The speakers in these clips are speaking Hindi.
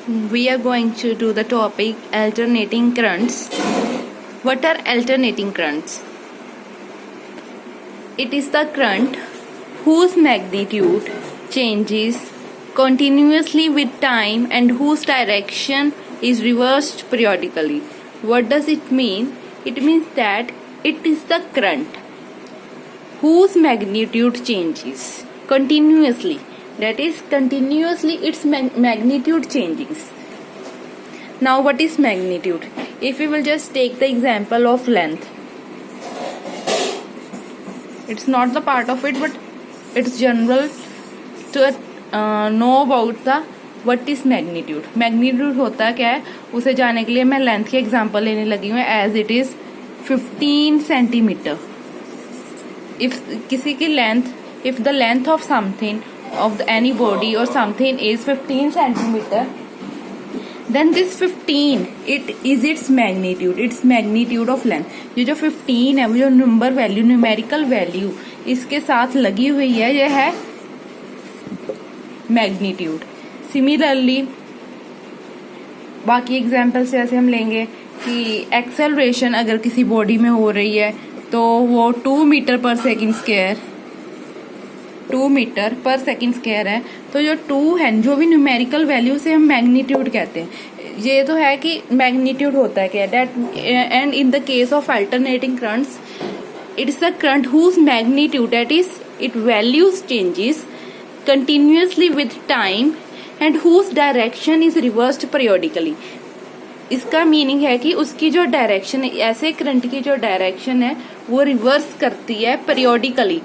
we are going to do the topic alternating currents. What are alternating currents? It is the current whose magnitude changes continuously with time and whose direction is reversed periodically. What does it mean? It means that it is the current whose magnitude changes continuously. That is, continuously its magnitude changes. Now what is magnitude? If we will just take the example of length, it's not the part of it, but it's general to know about the what is magnitude. Magnitude होता क्या है, उसे जानने के लिए मैं लेंथ के एग्जांपल लेने लगी हूँ. As it is 15 centimetre. If किसी की length, if the length of something of any body or something is 15 centimeter, then this 15 it is its magnitude. Its magnitude of length. ये जो 15 है, वो जो नंबर वैल्यू, न्यूमेरिकल वैल्यू इसके साथ लगी हुई है, ये है मैग्नीट्यूड. सिमिलरली बाकी एग्जाम्पल्स जैसे हम लेंगे कि एक्सेलरेशन अगर किसी बॉडी में हो रही है तो वो 2 मीटर पर सेकंड स्क्वायर, 2 मीटर पर सेकंड स्क्वायर है. तो जो 2 है, जो भी न्यूमेरिकल वैल्यू से हम मैग्नीट्यूड कहते हैं. ये तो है कि मैग्नीट्यूड होता है क्या, that and in the case of alternating currents it is the current whose magnitude, that is it values changes continuously with time and whose direction is reversed periodically. इसका मीनिंग है कि उसकी जो डायरेक्शन है, ऐसे करंट की जो डायरेक्शन है वो रिवर्स करती है periodically.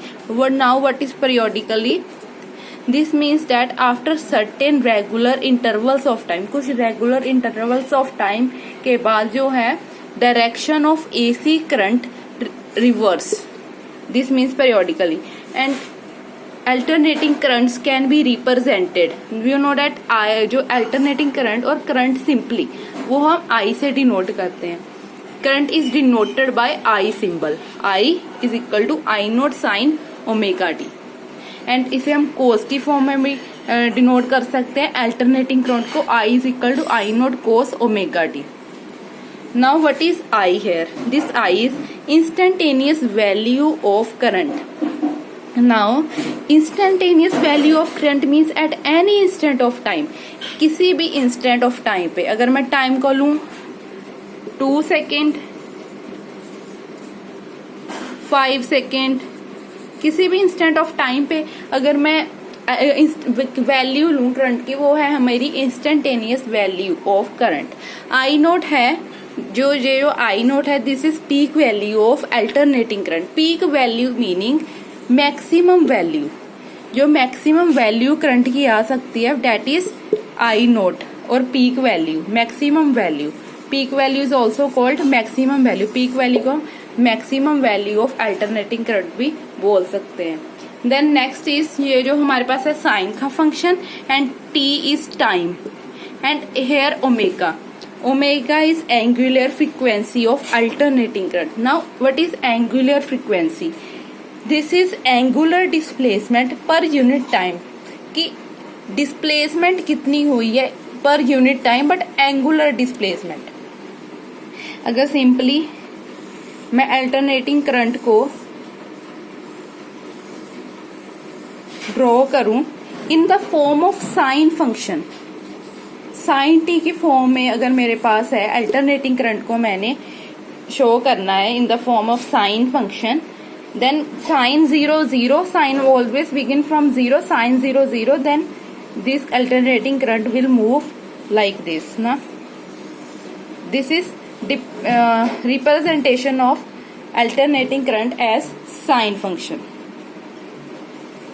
Now what is periodically? This means that after certain regular intervals of time, कुछ regular intervals of time के बाद जो है direction of AC current reverse. This means periodically. And alternating currents can be represented. You know that I, जो alternating current और current simply, वो हम I से denote करते हैं. Current is denoted by I symbol. I is equal to I naught sin omega t. And इसे हम cos की फॉर्म में भी denote कर सकते हैं. Alternating current को I is equal to I naught cos omega t. Now what is I here? This I is instantaneous value of current. Now instantaneous value of current means at any instant of time. किसी भी instant of time पे, अगर मैं टाइम को लूं 2 सेकेंड, 5 सेकेंड, किसी भी instant of time पे अगर मैं वैल्यू लूं करंट की, वो है हमारी instantaneous value of current. I naught है, जो आई नोट है, this is peak value of alternating current. Peak value meaning maximum value. जो मैक्सिमम वैल्यू करंट की आ सकती है, दैट इज आई नोट. और peak value, maximum value, peak value is also called maximum value. Peak value को maximum value of alternating current भी बोल सकते हैं. देन नेक्स्ट इज ये जो हमारे पास है साइन का function, and t is time, and here omega. Omega is angular frequency of alternating current. Now what is angular frequency? This is angular displacement per unit time. कि डिस्प्लेसमेंट कितनी हुई है per unit time, but angular displacement. अगर सिंपली मैं अल्टरनेटिंग करंट को ड्रॉ करूं in the form of sine function, sine t की फॉर्म में अगर मेरे पास है, अल्टरनेटिंग करंट को मैंने शो करना है इन the form of sine function, then sin 0 0, sin always begin from 0, sin 0 0, then this alternating current will move like this. Na, this is representation of alternating current as sine function.